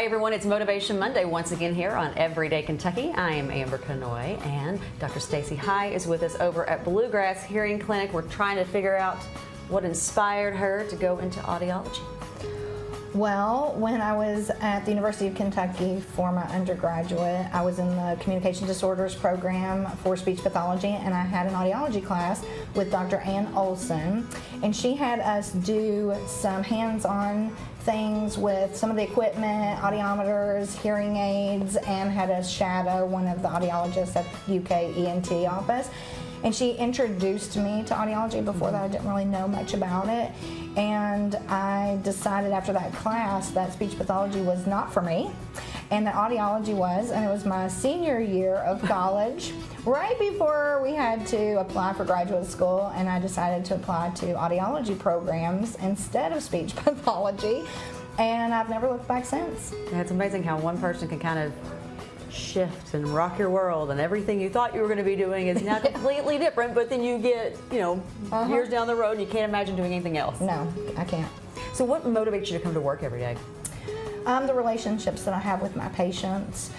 Hey everyone, it's Motivation Monday once again here on Everyday Kentucky. I am Amber Canoy and Dr. Stacey High is with us over at Bluegrass Hearing Clinic. We're trying to figure out what inspired her to go into audiology. Well, when I was at the University of Kentucky for my undergraduate, I was in the Communication Disorders program for speech pathology, and I had an audiology class with Dr. Ann Olson, and she had us do some hands-on things with some of the equipment, audiometers, hearing aids, and had us shadow one of the audiologists at the UK ENT office. And she introduced me to audiology. Before that, I didn't really know much about it. And I decided after that class that speech pathology was not for me, and that audiology was. And it was my senior year of college, right before we had to apply for graduate school, and I decided to apply to audiology programs instead of speech pathology. And I've never looked back since. Yeah, it's amazing how one person can kind of shift and rock your world, and everything you thought you were going to be doing is now completely different, but then you get, years down the road and you can't imagine doing anything else. No, I can't. So what motivates you to come to work every day? The relationships that I have with my patients.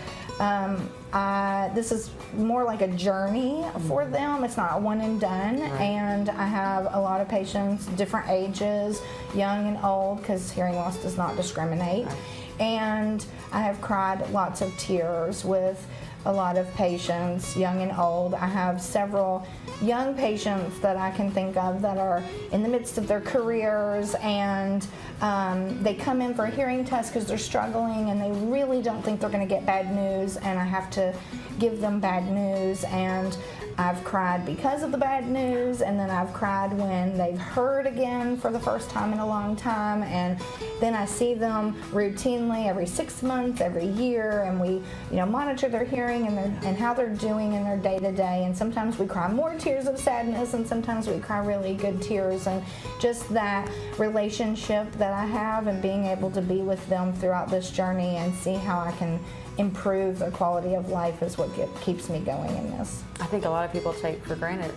This is more like a journey for them. It's not a one and done. Right. And I have a lot of patients, different ages, young and old, because hearing loss does not discriminate. Right. And I have cried lots of tears with a lot of patients, young and old. I have several young patients that I can think of that are in the midst of their careers, and they come in for a hearing test because they're struggling and they really don't think they're going to get bad news, and I have to give them bad news. And I've cried because of the bad news, and then I've cried when they've heard again for the first time in a long time, and then I see them routinely every 6 months, every year, and we monitor their hearing and how they're doing in their day-to-day, and sometimes we cry more tears of sadness, and sometimes we cry really good tears, and just that relationship that I have and being able to be with them throughout this journey and see how I can improve their quality of life is what keeps me going in this. I think a lot of people take for granted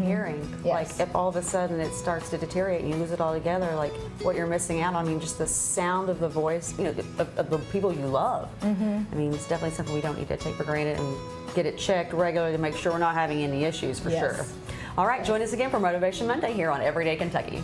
hearing. Yes. Like if all of a sudden it starts to deteriorate and you lose it altogether, like what you're missing out on, just the sound of the voice, of the people you love. I mean, it's definitely something we don't need to take for granted, and get it checked regularly to make sure we're not having any issues for Yes. sure. All right, join us again for Motivation Monday here on Everyday Kentucky.